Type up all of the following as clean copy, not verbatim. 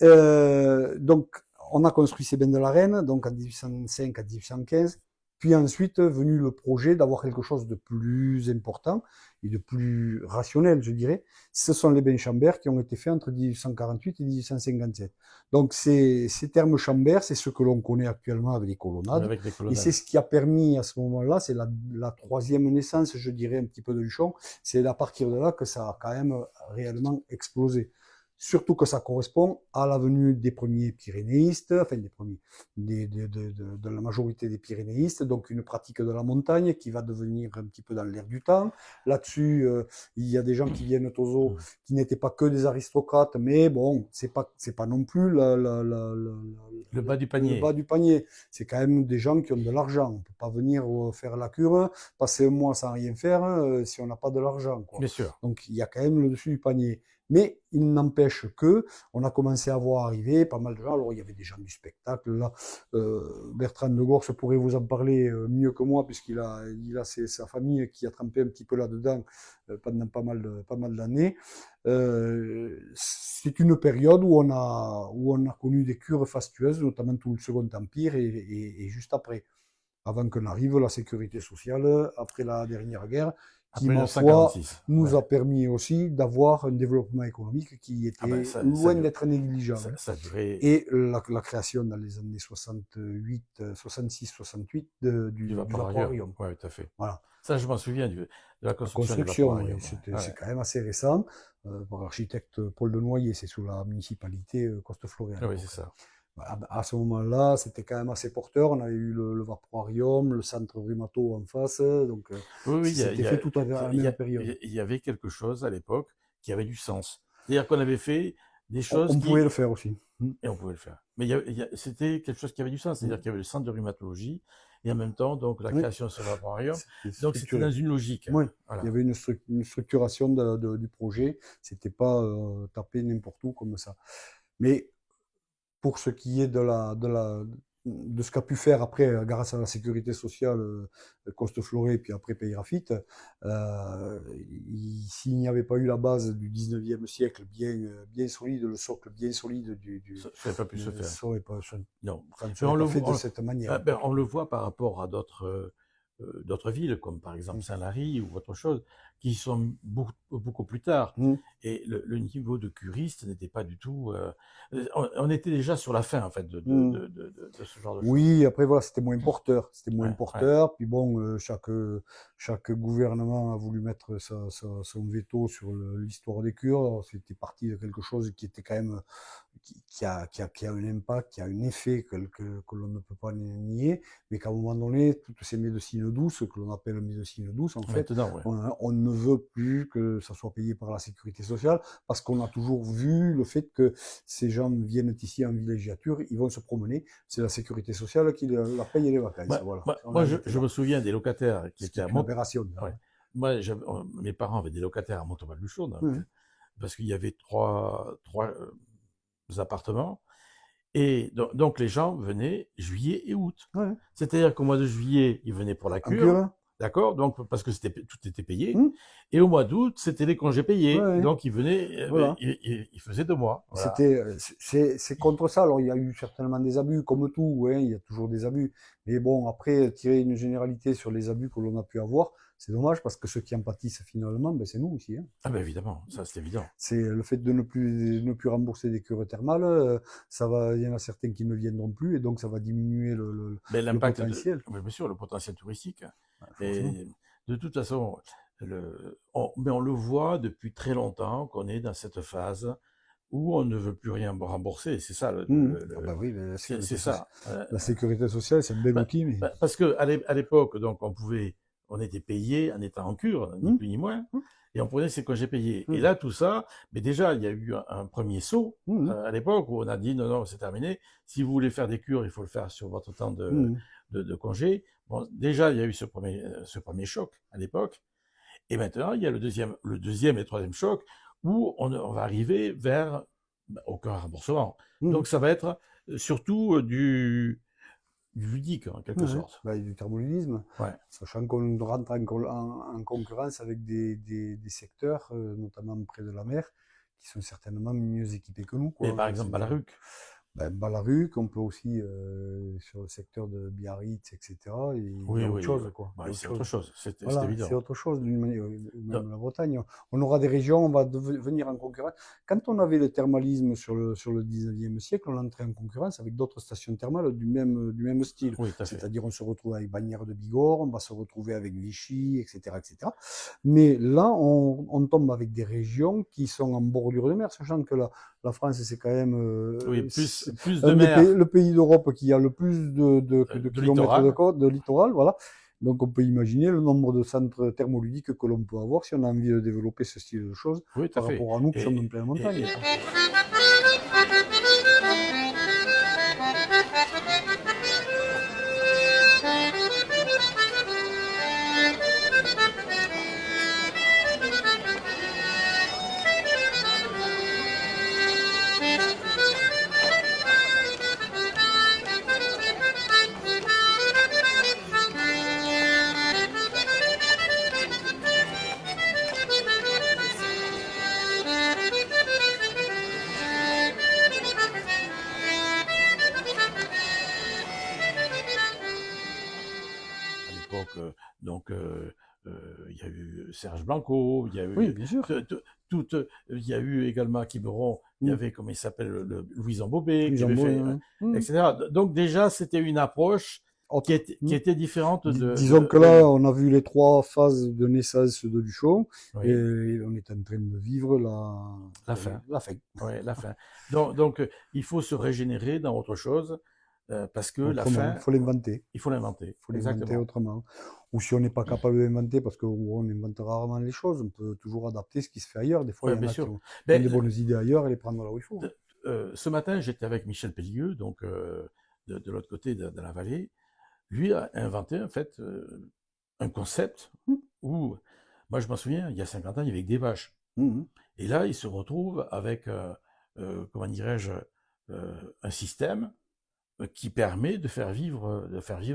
Donc, on a construit ces bains de la Reine, donc en 1805 à 1815. Puis ensuite, venu le projet d'avoir quelque chose de plus important et de plus rationnel, je dirais. Ce sont les bains Chambert qui ont été faits entre 1848 et 1857. Donc, ces termes Chambert, c'est ce que l'on connaît actuellement avec les colonnades. avec les Et c'est colonnades. ce qui a permis à ce moment-là, c'est la troisième naissance, je dirais, un petit peu de Luchon. C'est à partir de là que ça a quand même réellement explosé. Surtout que ça correspond à la venue des premiers pyrénéistes, enfin des premiers, de la majorité des pyrénéistes, donc une pratique de la montagne qui va devenir un petit peu dans l'air du temps. Là-dessus, il y a des gens qui viennent aux eaux qui n'étaient pas que des aristocrates, mais bon, c'est pas non plus Le bas du le panier. bas du panier. C'est quand même des gens qui ont de l'argent. On peut pas venir faire la cure, passer un mois sans rien faire si on n'a pas de l'argent, quoi. Bien sûr. Donc il y a quand même le dessus du panier. Mais il n'empêche que on a commencé à voir arriver pas mal de gens. Alors il y avait des gens du spectacle là. Bertrand de Gorce pourrait vous en parler mieux que moi puisqu'il a sa famille qui a trempé un petit peu là-dedans pendant pas mal d'années. C'est une période où on a connu des cures fastueuses, notamment tout le Second Empire et juste après, avant qu'on arrive la sécurité sociale après la dernière guerre, qui, Après ma foi, 1946. nous Ouais. a permis aussi d'avoir un développement économique qui Ah ben, était loin d'être négligeable. ça a duré Et la création dans les années 68, 66, 68 du du vaporarium. vaporarium. Ouais, tout à fait. Voilà. Ça, je m'en souviens de la La construction du construction, oui, vaporarium. Ouais. c'est Ouais. quand même assez récent. Par l'architecte Paul Denoyer, c'est sous la municipalité Coste-Florey à Ah oui, c'est l'époque. ça. À ce moment-là, c'était quand même assez porteur. On avait eu le vaporarium, le centre rhumato en face. Donc, Oui, oui, c'était fait tout à la même période. il y avait quelque chose à l'époque qui avait du sens. C'est-à-dire qu'on avait fait des choses On pouvait le qui... faire aussi. Et on pouvait le faire. Mais c'était quelque chose qui avait du sens. C'est-à-dire qu'il y avait le centre de rhumatologie et en même temps, donc, la Oui, création de ce vaporarium. c'était Donc, c'était structuré. dans une logique. Oui, il y Voilà. avait une structuration du projet. C'était pas tapé n'importe où comme ça. Mais pour ce qui est de ce qu'a pu faire après, grâce à la sécurité sociale, Coste-Florey, puis après Pays-Rafite, s'il n'y avait pas eu la base du 19e siècle bien solide, le socle bien solide Ça n'avait pas pu se faire. Non. ça ne Mais serait pas fait de cette manière. on le voit par rapport à d'autres villes, comme par exemple Mm. Saint-Lary ou autre chose, qui sont beaucoup plus tard. Mm. Et le niveau de curiste n'était pas du tout... on était déjà sur la fin, en fait, Mm. de ce genre de choses. Oui, après voilà, c'était moins porteur. C'était moins Ouais, ouais. porteur. Puis bon, chaque gouvernement a voulu mettre son veto sur l'histoire des cures. Alors, c'était parti de quelque chose qui était quand même qui a un impact, qui a un effet que l'on ne peut pas nier, mais qu'à un moment donné, toutes ces médecines douces, que l'on appelle médecines douces, en fait, Maintenant, ouais. on ne veut plus que ça soit payé par la sécurité sociale, parce qu'on a toujours vu le fait que ces gens viennent ici en villégiature, ils vont se promener, c'est la sécurité sociale qui leur paye les vacances. Voilà. On a arrêté Je là. me souviens des locataires qui Ce qui étaient à est une Mont... aberration. Ouais. Hein. Moi, mes parents avaient des locataires à Montauban-Luchon, donc, Oui, parce qu'il y avait trois appartements. Et donc, les gens venaient juillet et août. oui. C'est-à-dire qu'au mois de juillet, ils venaient pour la En cure, cure, d'accord? Donc, parce que tout était payé. hein. Et au mois d'août, c'était les congés payés. Ouais, Donc, ils venaient, voilà. ils faisaient 2 mois. Voilà. C'était, c'est contre ça. Alors, il y a eu certainement des abus, comme tout, hein, il y a toujours des abus. Mais bon, après, tirer une généralité sur les abus que l'on a pu avoir, c'est dommage parce que ceux qui en pâtissent finalement, ben, c'est nous aussi. Hein. Ah ben évidemment, ça c'est évident. C'est le fait de ne plus rembourser des cures thermales, il y en a certains qui ne viendront plus et donc ça va diminuer Mais le l'impact potentiel. oui, bien sûr, le potentiel touristique. Ouais, forcément. Et de toute façon, mais on le voit depuis très longtemps qu'on est dans cette phase où on ne veut plus rien rembourser. C'est ça, Ah bah oui, mais c'est ça. la sécurité sociale, c'est un bel outil, mais. Parce que à l'époque, donc, on était payé en étant en cure, ni Hum, plus ni moins, hum, et on prenait ses congés payés. Et hum, là, tout ça, mais déjà, il y a eu un premier saut hum, à l'époque où on a dit non, non, c'est terminé. Si vous voulez faire des cures, il faut le faire sur votre temps hum. de congé. Bon, déjà, il y a eu ce premier choc à l'époque. Et maintenant, il y a le deuxième et le troisième choc où on va arriver vers aucun remboursement. Hum. Donc, ça va être surtout du ludique, en quelque Ouais, sorte. bah, du thermolulisme, Ouais. sachant qu'on rentre en concurrence avec des secteurs, notamment près de la mer, qui sont certainement mieux équipés que nous, Mais quoi. par exemple, C'est-à-dire, Balaruc. Balaruc, on peut aussi, sur le secteur de Biarritz, etc., il y Oui, a autre oui, chose, quoi. Il y bah, a autre c'est autre chose. chose, c'est Voilà, c'est évident. autre chose d'une manière, Do- même la Bretagne. On aura des régions, on va venir en concurrence. Quand on avait le thermalisme sur le 19e siècle, on entrait en concurrence avec d'autres stations thermales du même style. Oui, tout à fait. C'est-à-dire, on se retrouve avec Bagnères de Bigorre, on va se retrouver avec Vichy, etc., etc. Mais là, on tombe avec des régions qui sont en bordure de mer, sachant que la France, c'est quand même Oui, plus de mer, le pays d'Europe qui a le plus de de kilomètres de littoral. côte, de littoral, voilà. Donc on peut imaginer le nombre de centres thermoludiques que l'on peut avoir si on a envie de développer ce style de choses Oui, tout à par fait. rapport à nous qui sommes en Et, pleine et, montagne, et- quoi. à l'époque, donc, il y a eu Serge Blanco, il y a Oui, eu bien sûr. il y a eu également à Quiberon, il y Mm. avait, comment il s'appelle, Louis Ambobé, Ils qui ont avait beau, fait, etc. Donc déjà, c'était une approche autre. qui était différente Disons que de là, nous. on a vu les trois phases de naissance de Luchon et Oui, on est en train de vivre la fin. la fin. Ouais, la fin. Donc, il faut se régénérer dans autre chose, parce que la Autrement, fin, il faut il l'inventer. faut l'inventer Exactement. autrement. Ou si on n'est pas capable de l'inventer, parce qu'on invente rarement les choses, on peut toujours adapter ce qui se fait ailleurs. Des fois, il Ouais, y en bien a sûr. qui ont Mais des bonnes idées ailleurs et les prendre là où il faut, hein. ce matin, j'étais avec Michel Pellieux, donc, de l'autre côté de la vallée. Lui a inventé, en fait, un concept Mmh. où, moi, je m'en souviens, il y a 50 ans, il y avait que des vaches. Mmh. Et là, il se retrouve avec, comment dirais-je, un système qui permet de faire vivre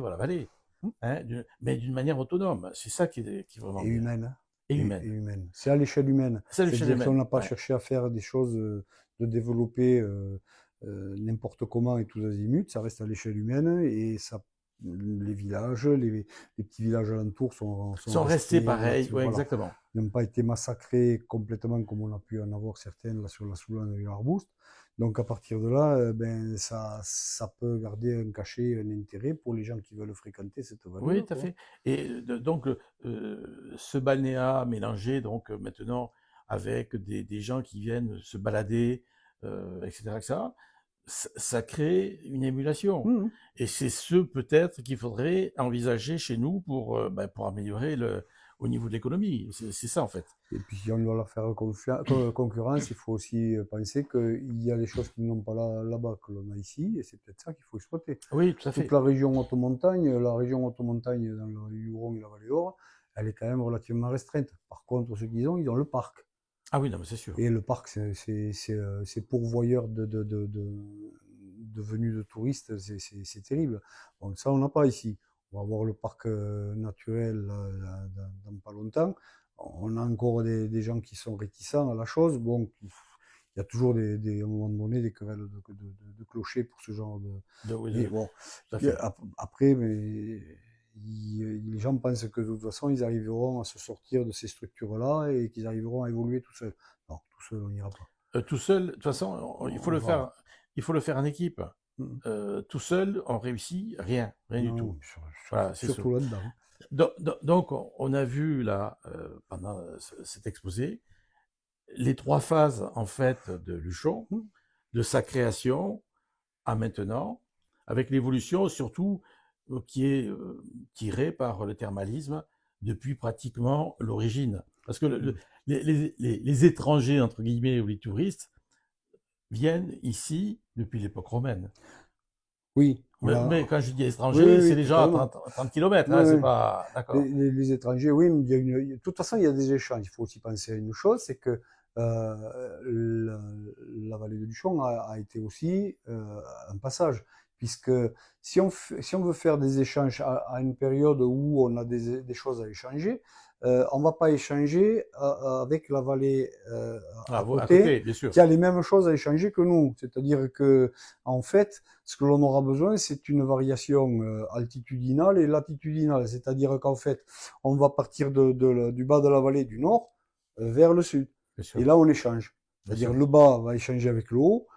la vallée, Mmh. hein, mais d'une manière autonome. C'est ça qui est vraiment Et bien. humaine, hein. Et Et humaine. humaine. C'est à l'échelle humaine. C'est l'échelle C'est-à-dire qu'on humaine. n'a pas Ouais. cherché à faire des choses, de développer n'importe comment et tous azimuts. Ça reste à l'échelle humaine et ça, les villages, les petits villages alentours sont Sont restés restés pareils. relativement, Ouais, voilà, exactement. n'ont pas été massacrés complètement comme on a pu en avoir certaines là sur la Soulane et l'Arboust. Donc à partir de là, ben, ça peut garder un cachet, un intérêt pour les gens qui veulent fréquenter cette vallée-là, Oui, tout à quoi. fait. Et donc, ce balnéa mélangé, donc, maintenant, avec des gens qui viennent se balader, etc., etc., ça crée une émulation. Mmh. Et c'est ce peut-être qu'il faudrait envisager chez nous pour améliorer au niveau de l'économie. C'est ça, en fait. Et puis si on doit leur faire concurrence, il faut aussi penser qu'il y a des choses qu'ils n'ont pas là-bas que l'on a ici, et c'est peut-être ça qu'il faut exploiter. Oui, tout à Toute fait. la région haute-montagne dans le Luron et la Vallée d'Or, elle est quand même relativement restreinte. Par contre, ce qu'ils ont, ils ont le parc. Ah oui, non, mais c'est sûr. Et le parc, c'est pourvoyeur de venues de touristes, c'est terrible. Donc ça, on n'a pas ici. On va avoir le parc naturel dans pas longtemps. On a encore des gens qui sont réticents à la chose. Bon, il y a toujours à un moment donné des querelles de clochers pour ce genre de. Oui, Mais bon, tout à fait. après, les gens pensent que de toute façon, ils arriveront à se sortir de ces structures-là et qu'ils arriveront à évoluer tout seuls. Non, tout seul, on n'ira pas. Tout seul, de toute façon, On va. il faut le faire en équipe. Mm. Tout seul, on réussit rien, rien du tout. Non, Voilà, c'est surtout sûr. là-dedans. Donc, on a vu là, pendant cet exposé, les trois phases en fait de Luchon, Mm. de sa création à maintenant, avec l'évolution surtout qui est tirée par le thermalisme depuis pratiquement l'origine. Parce que Mm. les étrangers, entre guillemets, ou les touristes, viennent ici depuis l'époque romaine. Oui, Mais quand je dis oui, étrangers, c'est oui, les gens à totalement. 30 km, Oui, hein, c'est oui. pas. D'accord. Les étrangers, oui, mais de toute façon, il y a des échanges. Il faut aussi penser à une chose, c'est que la vallée de Luchon a été aussi un passage, puisque si on veut faire des échanges à une période où on a des choses à échanger, on va pas échanger avec la vallée à À côté côté, bien sûr. qui a les mêmes choses à échanger que nous. C'est-à-dire que, en fait, ce que l'on aura besoin, c'est une variation altitudinale et latitudinale. C'est-à-dire qu'en fait, on va partir du bas de la vallée du nord vers le sud. Bien Et sûr. là, on échange. Bien C'est-à-dire sûr. le bas va échanger avec le haut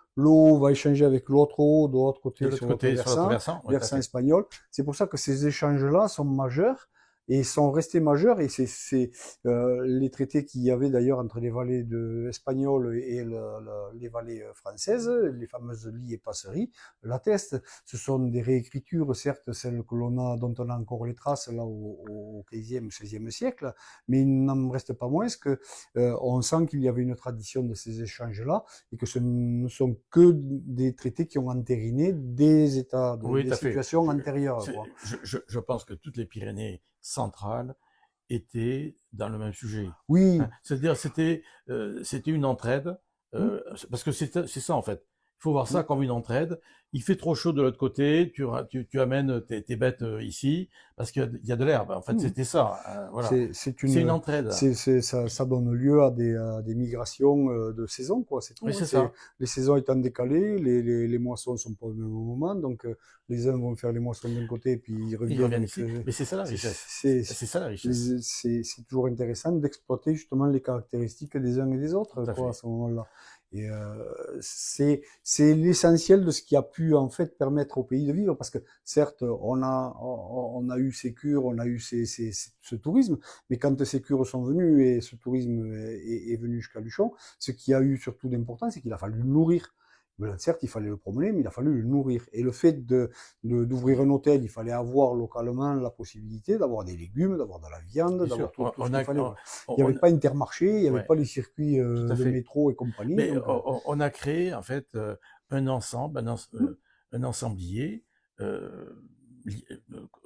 va échanger avec l'autre haut de l'autre De côté l'autre sur l'autre côté, sur l'autre versant, versant, oui, tout à versant fait. espagnol. C'est pour ça que ces échanges-là sont majeurs et sont restés majeurs. Et c'est les traités qu'il y avait d'ailleurs entre les vallées espagnoles et les vallées françaises, les fameuses lits et passeries, l'attestent. Ce sont des réécritures, certes, celles que l'on a, dont on a encore les traces là au 15e, 16e siècle, mais il n'en reste pas moins que on sent qu'il y avait une tradition de ces échanges-là et que ce ne sont que des traités qui ont entériné des états, Oui, des tout à fait. situations antérieures, C'est- quoi. je pense que toutes les Pyrénées centrales étaient dans le même sujet. Oui. Hein. C'est-à-dire, c'était une entraide, Mmh, parce que c'est ça en fait. Il faut voir ça mmh, comme une entraide. Il fait trop chaud de l'autre côté, tu amènes tes bêtes ici, parce qu'il y a de l'herbe. En fait, mmh. c'était ça. Hein, voilà. C'est C'est une une, entraide. ça donne lieu à des migrations de saison, quoi, c'est Oui, tout. Hein. c'est ça. Les saisons étant décalées, les moissons sont pas au même moment, donc les uns vont faire les moissons d'un côté et puis ils Ils reviennent reviennent avec. ici. Mais c'est ça la C'est richesse. c'est- C'est ça la richesse. c'est toujours intéressant d'exploiter justement les caractéristiques des uns et des autres, Tout à quoi, à fait. ce moment-là. Et c'est l'essentiel de ce qui a pu en fait permettre au pays de vivre, parce que certes, on a eu ces cures, on a eu ce tourisme, mais quand ces cures sont venues et ce tourisme est venu jusqu'à Luchon, ce qui a eu surtout d'important, c'est qu'il a fallu le nourrir. Certes, il fallait le promener, mais il a fallu le nourrir. Et le fait d'ouvrir un hôtel, il fallait avoir localement la possibilité d'avoir des légumes, d'avoir de la viande, Bien d'avoir sûr. tout ce qu'il fallait. Il n'y avait On- pas Intermarché, il n'y avait ouais, pas les circuits tout à de fait. métro et compagnie. Mais Donc, on a créé en fait un ensemble, hmm, un ensemblier euh,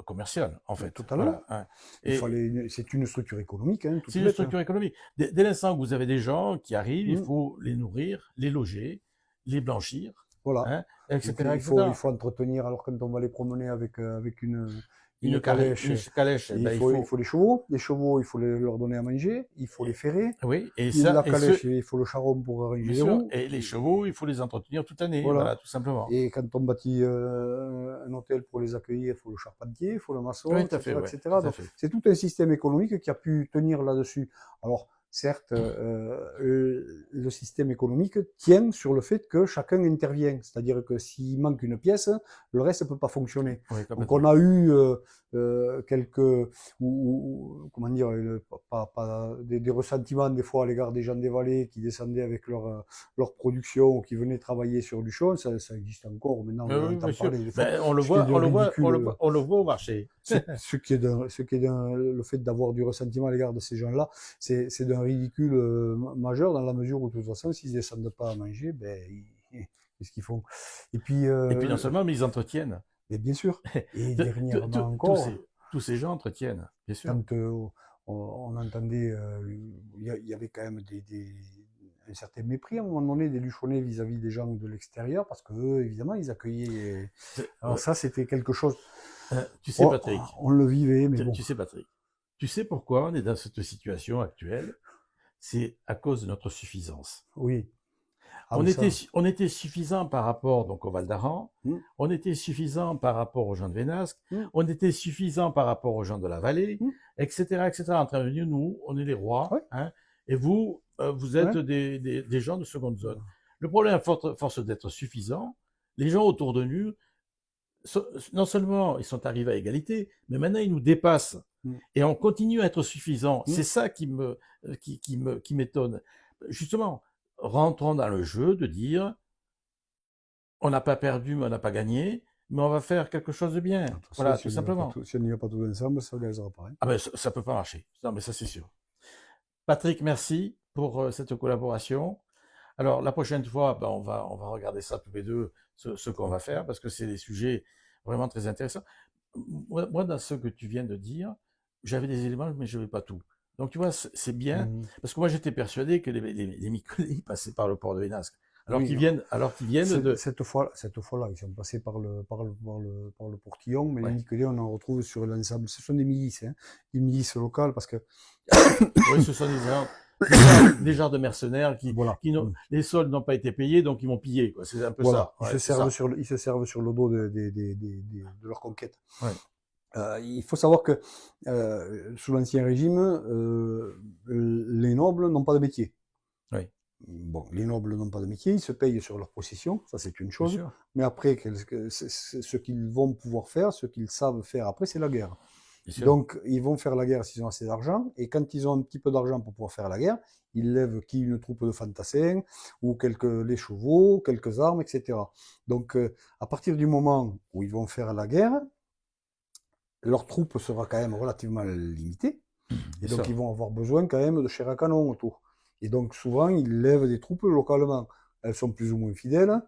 commercial en fait. totalement. Voilà. Hein. Il Et fallait c'est une structure économique, hein, toute c'est une bête. Hein. structure économique. Dès l'instant où vous avez des gens qui arrivent, il Hmm, faut les nourrir, les loger, les blanchir, voilà. hein, Donc, etc., il etc. faut entretenir, alors quand on va les promener avec une Une calèche, calèche, ben, il faut les chevaux. Les chevaux, il faut leur donner à manger, il faut les ferrer. oui, et La ça, calèche, il faut le charron pour arranger bien les sûr, roues. et les chevaux, il faut les entretenir toute l'année, Voilà. voilà, tout simplement. Et quand on bâtit un hôtel pour les accueillir, il faut le charpentier, il faut le maçon, Oui, tout à fait, etc., ouais, tout etc. à Donc, fait. c'est tout un système économique qui a pu tenir là-dessus. Alors, certes, le système économique tient sur le fait que chacun intervient. C'est-à-dire que s'il manque une pièce, le reste ne peut pas fonctionner. Oui, Donc, on complètement. a eu quelques, comment dire, des ressentiments des fois à l'égard des gens des vallées qui descendaient avec leur production ou qui venaient travailler sur du champ, ça existe encore. Maintenant, on en Oui, entend monsieur. parler des fois. Ben, Ce qui est d'un ridicule, on le voit au marché. ce qui est le fait d'avoir du ressentiment à l'égard de ces gens-là, c'est d'un ridicule majeur dans la mesure où, de toute façon, s'ils descendent pas à manger, ben, qu'est-ce qu'ils font? Et puis, Et puis non seulement, mais ils entretiennent. mais bien sûr. Et dernièrement Tous encore, tous ces gens entretiennent, bien sûr. quand on entendait, il y avait quand même un certain mépris à un moment donné des Luchonnais vis-à-vis des gens de l'extérieur, parce que eux, évidemment, ils accueillaient. Alors Ouais. ça, c'était quelque chose. Tu sais, Patrick, On le vivait, mais bon. tu sais, Patrick, tu sais pourquoi on est dans cette situation actuelle? C'est à cause de notre suffisance. Oui. Ah oui, ça. On était suffisant par rapport donc au Val d'Aran, Hmm, on était suffisant par rapport aux gens de Vénasque, hmm, on était suffisant par rapport aux gens de la vallée, hmm. etc., etc. En train de dire, nous, on est les rois, Ouais, hein, et vous, vous êtes ouais. des gens de seconde zone. Le problème, à force d'être suffisant, les gens autour de nous, non seulement ils sont arrivés à égalité, mais maintenant ils nous dépassent. Hmm, Et on continue à être suffisant. hmm. C'est ça qui m'étonne. Justement, rentrons dans le jeu de dire, on n'a pas perdu, mais on n'a pas gagné, mais on va faire quelque chose de bien. De toute façon, Voilà, tout simplement. si on n'y va pas tous ensemble, ça ne réalisera pas. Hein. Ah ben, ça peut pas marcher. Non, mais ça, c'est sûr. Patrick, merci pour cette collaboration. Alors, la prochaine fois, ben, on va regarder ça tous les deux, ce qu'on va faire, parce que c'est des sujets vraiment très intéressants. Moi, dans ce que tu viens de dire, j'avais des éléments, mais je n'avais pas tout. Donc, tu vois, c'est bien, Mhm. parce que moi, j'étais persuadé que les Micolais passaient par le port de Vénasque. Oui, alors qu'ils viennent de. cette fois-là, ils sont passés par le portillon, mais les Ouais. Miquelets, on en retrouve sur l'ensemble. Ce sont des milices, hein, des milices locales, parce que Oui, ce sont des genres de mercenaires voilà. qui n'ont, les soldes n'ont pas été payés, donc ils vont piller, quoi. C'est un peu Voilà, ça. Ouais, c'est ça. ils se servent sur le dos de leur conquête. Ouais. Il faut savoir que sous l'Ancien Régime, les nobles n'ont pas de métier. Oui, Bon, les nobles n'ont pas de métier, ils se payent sur leur possession, ça c'est une bien chose. sûr. Mais après, ce qu'ils vont pouvoir faire, ce qu'ils savent faire après, c'est la guerre. Bien sûr. Donc, ils vont faire la guerre s'ils ont assez d'argent, et quand ils ont un petit peu d'argent pour pouvoir faire la guerre, ils lèvent une troupe de fantassins, ou les chevaux, quelques armes, etc. Donc, à partir du moment où ils vont faire la guerre, leur troupe sera quand même relativement limitée, et Bien donc sûr. ils vont avoir besoin quand même de chair à canon autour. Et donc, souvent, ils lèvent des troupes localement. Elles sont plus ou moins fidèles,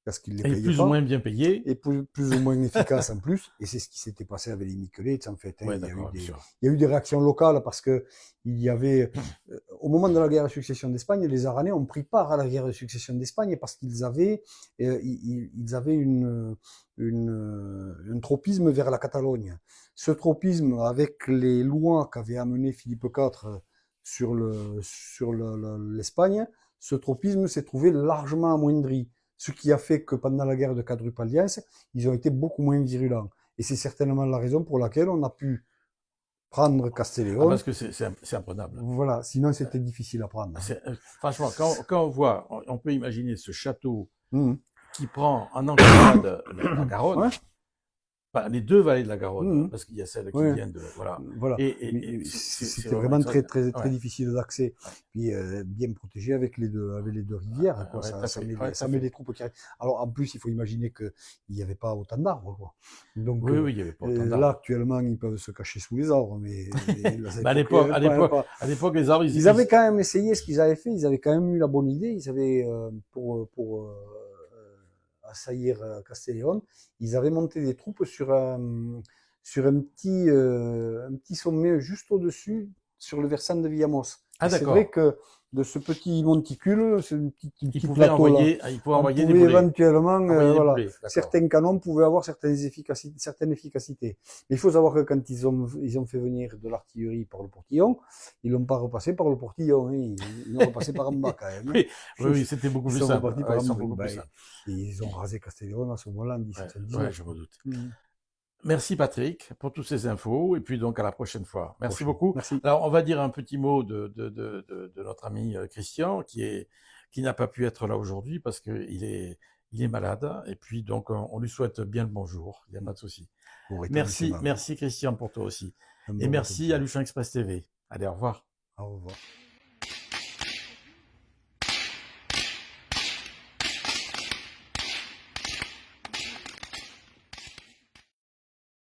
parce qu'ils les Et payent plus ou pas, moins bien payés. et plus ou moins efficaces en plus. Et c'est ce qui s'était passé avec les Miquelets, en fait. Hein. Ouais, d'accord, bien sûr. Il y a eu des réactions locales parce que il y avait, au moment de la guerre de succession d'Espagne, les Aranais ont pris part à la guerre de succession d'Espagne parce qu'ils avaient, ils avaient un tropisme vers la Catalogne. Ce tropisme, avec les lois qu'avait amené Philippe IV sur l'Espagne, ce tropisme s'est trouvé largement amoindri. Ce qui a fait que pendant la guerre de Quadruple Alliance, ils ont été beaucoup moins virulents. Et c'est certainement la raison pour laquelle on a pu prendre Ah, Castelléon. parce que c'est imprenable. Voilà, sinon c'était difficile à prendre. Franchement, quand on voit, on peut imaginer ce château Mmh. qui prend en enculade la Garonne, Ouais. enfin, les deux vallées de la Garonne, Mmh. parce qu'il y a celle qui Ouais. vient de, voilà. Voilà. Et Mais c'est c'était vraiment très, très, très ouais. difficile d'accès. Ouais. Puis bien protégé avec les deux rivières. Quoi. Ouais, tout à Ça fait. met, Ouais, ça tout à met fait. des troupes qui arrivent. Alors en plus, il faut imaginer qu'il n'y avait pas autant d'arbres. Quoi. Donc Oui, oui, il n'y avait pas autant là, d'arbres. actuellement, ils peuvent se cacher sous les arbres. Mais à cette Mais époque, il y avait à l'époque, les arbres, ils avaient quand même essayé ce qu'ils avaient fait. Ils avaient quand même eu la bonne idée. Ils avaient, pour assaillir Castellón, ils avaient monté des troupes sur un petit sommet juste au-dessus, sur le versant de Villamos. Ah, Et c'est vrai d'accord. que de ce petit monticule, ce Ils petit pouvaient plateau-là, envoyer des pouvait boulets. éventuellement, Envoyer des voilà, boulets, d'accord. certains canons pouvaient avoir certaines efficacités. Mais il faut savoir que quand ils ont fait venir de l'artillerie par le portillon, ils l'ont pas repassé par le portillon, hein. Ils l'ont repassé par en bas quand même. Oui, oui, c'était beaucoup Ils plus sont simple. repartis Ouais, par ils en sont bas. beaucoup plus Ben, simples. et ils ont rasé Castellón à ce moment-là en Ouais, 1719. je me doute. Mmh. Merci Patrick pour toutes ces infos et puis donc à la prochaine fois. Merci beaucoup. Merci. Alors on va dire un petit mot de notre ami Christian qui n'a pas pu être là aujourd'hui parce qu'il est malade et puis donc on lui souhaite bien le bonjour. Il n'y a pas de souci. Bon Merci, rétablissement. merci Christian pour toi aussi. Un Et bon merci à rétablissement. Luchan Express TV. Allez, au revoir. Au revoir.